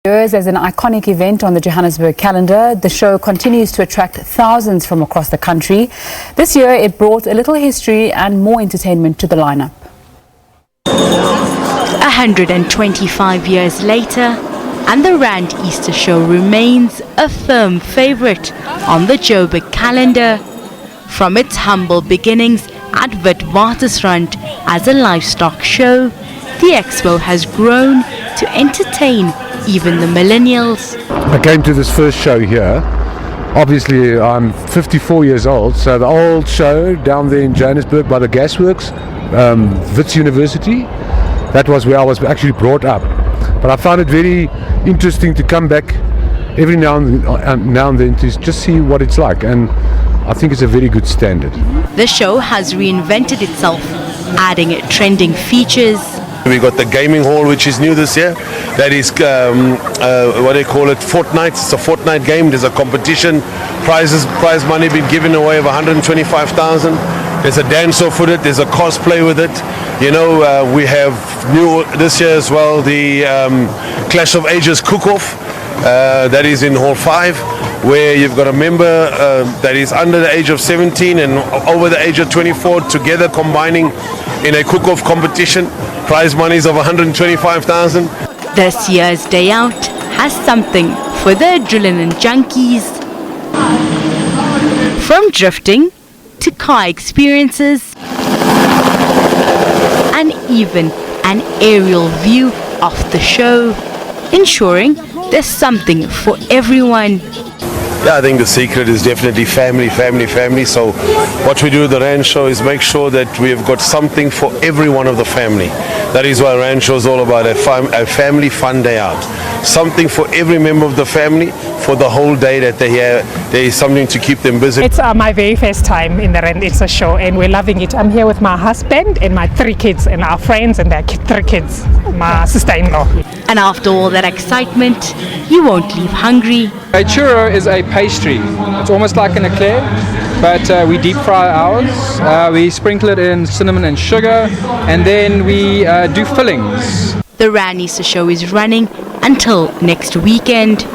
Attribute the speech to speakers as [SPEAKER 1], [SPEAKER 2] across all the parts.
[SPEAKER 1] As an iconic event on the Johannesburg calendar, the show continues to attract thousands from across the country. This year, it brought a little history and more entertainment to the lineup.
[SPEAKER 2] 125 years later, and the Rand Easter show remains a firm favorite on the Joburg calendar. From its humble beginnings at Witwatersrand as a livestock show, the expo has grown to entertain even the millennials.
[SPEAKER 3] I came to this first show here. Obviously, I'm 54 years old, so the old show down there in Johannesburg by the gasworks, Wits University, that was where I was actually brought up. But I found it very interesting to come back every now and then to just see what it's like, and I think it's a very good standard.
[SPEAKER 2] The show has reinvented itself, adding trending features.
[SPEAKER 4] We got the gaming hall, which is new this year. That is, what they call it, Fortnite. It's a Fortnite game. There's a competition. Prize money being given away of 125,000. There's a dance-off with it. There's a cosplay with it. You know, we have new this year as well, the Clash of Ages cook-off. That is in Hall 5, where you've got a member that is under the age of 17 and over the age of 24, together combining in a cook-off competition. Prize monies of 125,000.
[SPEAKER 2] This year's day out has something for the adrenaline junkies. From drifting to car experiences and even an aerial view of the show, ensuring there's something for everyone.
[SPEAKER 4] Yeah, I think the secret is definitely family. So what we do at the Rand Show is make sure that we've got something for every one of the family. That is why Rand Show is all about a family fun day out. Something for every member of the family for the whole day that they're here. There is something to keep them busy.
[SPEAKER 5] It's my very first time in the Rand Easter show and we're loving it. I'm here with my husband and my 3 kids and our friends and their 3 kids, my sister-in-law.
[SPEAKER 2] And after all that excitement, you won't leave hungry.
[SPEAKER 6] A churro is a pastry. It's almost like an eclair, but we deep fry ours. We sprinkle it in cinnamon and sugar, and then we do fillings.
[SPEAKER 2] The Rand Easter show is running until next weekend.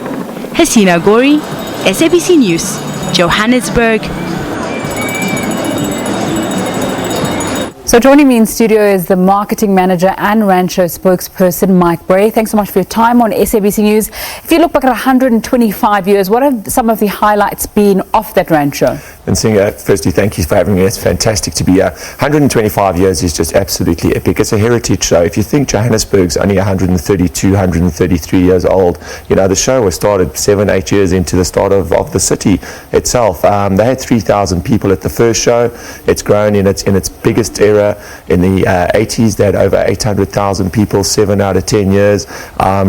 [SPEAKER 2] Hasina Gori, SABC News, Johannesburg.
[SPEAKER 1] So joining me in studio is the marketing manager and Rand Show spokesperson, Mike Bray. Thanks so much for your time on SABC News. If you look back at 125 years, what have some of the highlights been of that Rand Show?
[SPEAKER 7] And Singer, firstly, thank you for having me. It's fantastic to be here. 125 years is just absolutely epic. It's a heritage show. If you think Johannesburg's only 132, 133 years old, you know, the show was started 7-8 years into the start of the city itself. They had 3,000 people at the first show. It's grown in its biggest era. In the 80s, they had over 800,000 people, 7 out of 10 years.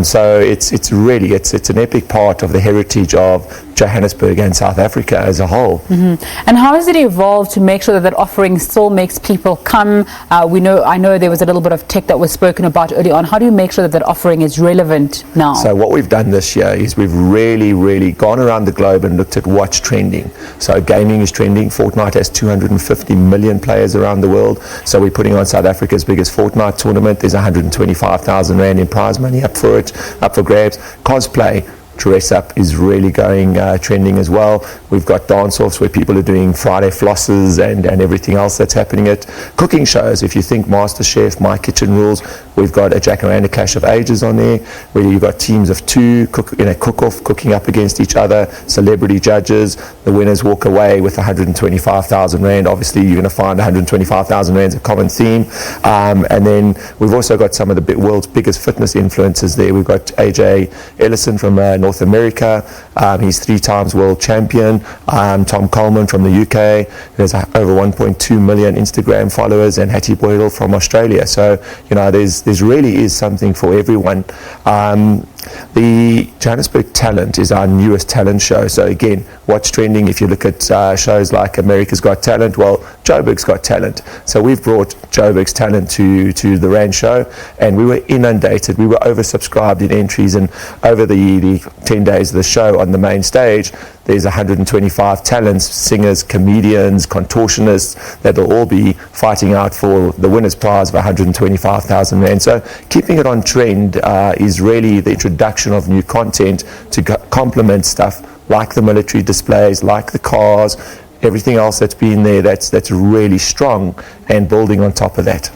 [SPEAKER 7] So it's really an epic part of the heritage of Johannesburg and South Africa as a whole.
[SPEAKER 1] Mm-hmm. And how has it evolved to make sure that offering still makes people come? I know there was a little bit of tech that was spoken about early on. How do you make sure that offering is relevant now?
[SPEAKER 7] So what we've done this year is we've really gone around the globe and looked at what's trending. So gaming is trending. Fortnite has 250 million players around the world. So we're putting on South Africa's biggest Fortnite tournament. There's 125,000 Rand in prize money up for grabs. Cosplay, dress up is really going trending as well. We've got dance-offs where people are doing Friday flosses and everything else that's happening at cooking shows. If you think Master Chef, My Kitchen Rules, we've got a Jacaranda Clash of Ages on there where you've got teams of 2 cook-off cooking up against each other, celebrity judges. The winners walk away with 125,000 Rand. Obviously, you're going to find 125,000 Rand is a common theme. And then we've also got some of the world's biggest fitness influencers there. We've got AJ Ellison from North America. He's 3 times world champion. Tom Coleman from the UK, who has over 1.2 million Instagram followers, and Hattie Boyle from Australia. So, you know, there's really is something for everyone. The Johannesburg Talent is our newest talent show. So again, what's trending? If you look at shows like America's Got Talent, well, Joburg's got talent. So we've brought Joburg's talent to the Rand show, and we were inundated. We were oversubscribed in entries, and over the 10 days of the show on the main stage, there's 125 talents, singers, comedians, contortionists, that'll all be fighting out for the winner's prize of 125,000 Rand. So keeping it on trend is really the introduction of new content to complement stuff like the military displays, like the cars, everything else that's been there that's really strong, and building on top of that.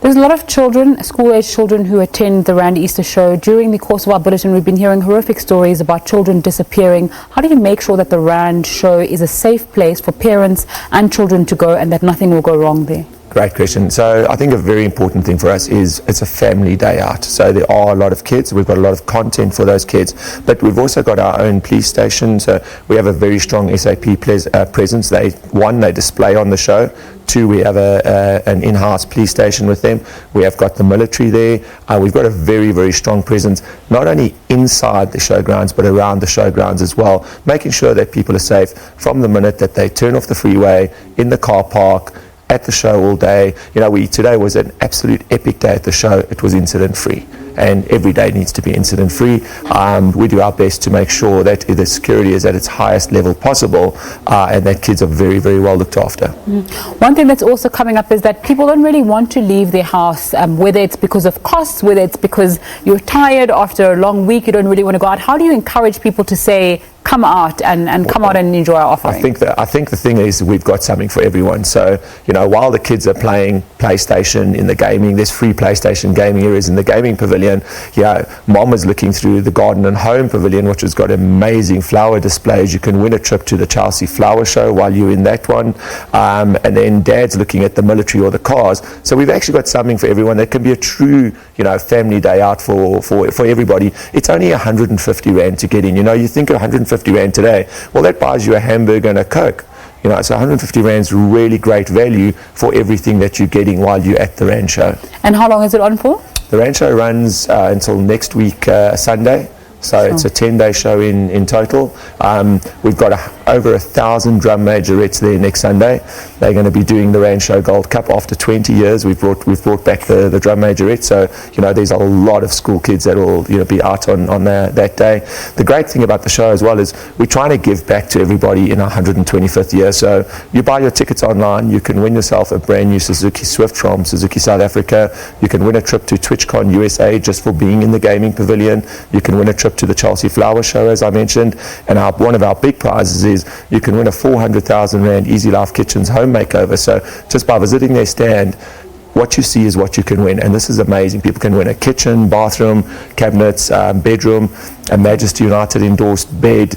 [SPEAKER 1] There's a lot of children, school-age children, who attend the Rand Easter show. During the course of our bulletin, we've been hearing horrific stories about children disappearing. How do you make sure that the Rand show is a safe place for parents and children to go, and that nothing will go wrong there?
[SPEAKER 7] Great question. So I think a very important thing for us is it's a family day out. So there are a lot of kids. We've got a lot of content for those kids. But we've also got our own police station. So we have a very strong SAP presence. They display on the show. 2, we have an in-house police station with them. We have got the military there. We've got a very, very strong presence, not only inside the showgrounds, but around the showgrounds as well, making sure that people are safe from the minute that they turn off the freeway, in the car park, at the show all day. Today was an absolute epic day at the show. It was incident free, and every day needs to be incident free. We do our best to make sure that the security is at its highest level possible, and that kids are very, very well looked after.
[SPEAKER 1] One thing that's also coming up is that people don't really want to leave their house, whether it's because of costs, whether it's because you're tired after a long week, you don't really want to go out. How do you encourage people to say, come out and come out and enjoy our offering?
[SPEAKER 7] I think the thing is, we've got something for everyone. So, while the kids are playing PlayStation in the gaming, there's free PlayStation gaming areas in the gaming pavilion. Mom was looking through the garden and home pavilion, which has got amazing flower displays. You can win a trip to the Chelsea Flower Show while you're in that one. And then Dad's looking at the military or the cars. So we've actually got something for everyone. That can be a true, family day out for everybody. It's only 150 Rand to get in. You think 150 Rand today, well, that buys you a hamburger and a Coke. So 150 Rand's really great value for everything that you're getting while you're at the Rand show.
[SPEAKER 1] And how long is it on for?
[SPEAKER 7] The Rand show runs until next week, Sunday. So it's a 10-day show in total. We've got over 1,000 drum majorettes there next Sunday. They're going to be doing the Rand Show Gold Cup after 20 years. We've brought back the drum majorette. So there's a lot of school kids that will be out on that day. The great thing about the show as well is we're trying to give back to everybody in our 125th year. So you buy your tickets online, you can win yourself a brand new Suzuki Swift from Suzuki South Africa. You can win a trip to TwitchCon USA just for being in the gaming pavilion. You can win a trip to the Chelsea Flower Show, as I mentioned, and one of our big prizes is you can win a 400,000 Rand Easy Life Kitchens home makeover. So just by visiting their stand, what you see is what you can win, and this is amazing. People can win a kitchen, bathroom, cabinets, bedroom, a Majesty United endorsed bed,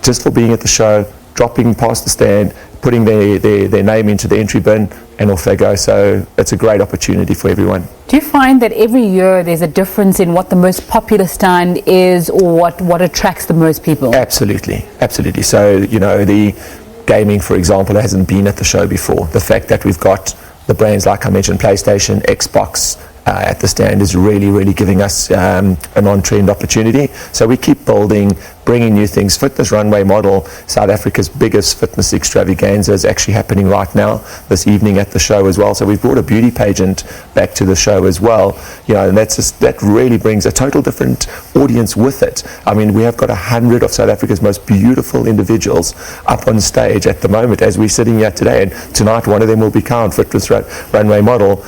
[SPEAKER 7] just for being at the show, dropping past the stand, putting their name into the entry bin, and off they go. So it's a great opportunity for everyone.
[SPEAKER 1] Do you find that every year there's a difference in what the most popular stand is, or what attracts the most people?
[SPEAKER 7] Absolutely. So, the gaming, for example, hasn't been at the show before. The fact that we've got the brands like I mentioned, PlayStation, Xbox, at the stand is really giving us an on-trend opportunity. So we keep building, bringing new things. Fitness Runway Model, South Africa's biggest fitness extravaganza, is actually happening right now this evening at the show as well. So we've brought a beauty pageant back to the show as well. And that really brings a total different audience with it. I mean, we have got 100 of South Africa's most beautiful individuals up on stage at the moment as we're sitting here today. And tonight, one of them will be crowned Fitness Runway Model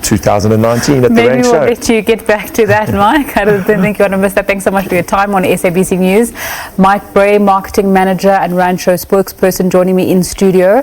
[SPEAKER 7] 2019 at the Rand Show.
[SPEAKER 1] Maybe we'll let you get back to that, Mike. I don't think you want to miss that. Thanks so much for your time on SABC News. Mike Bray, Marketing Manager and Rand Show Spokesperson, joining me in studio.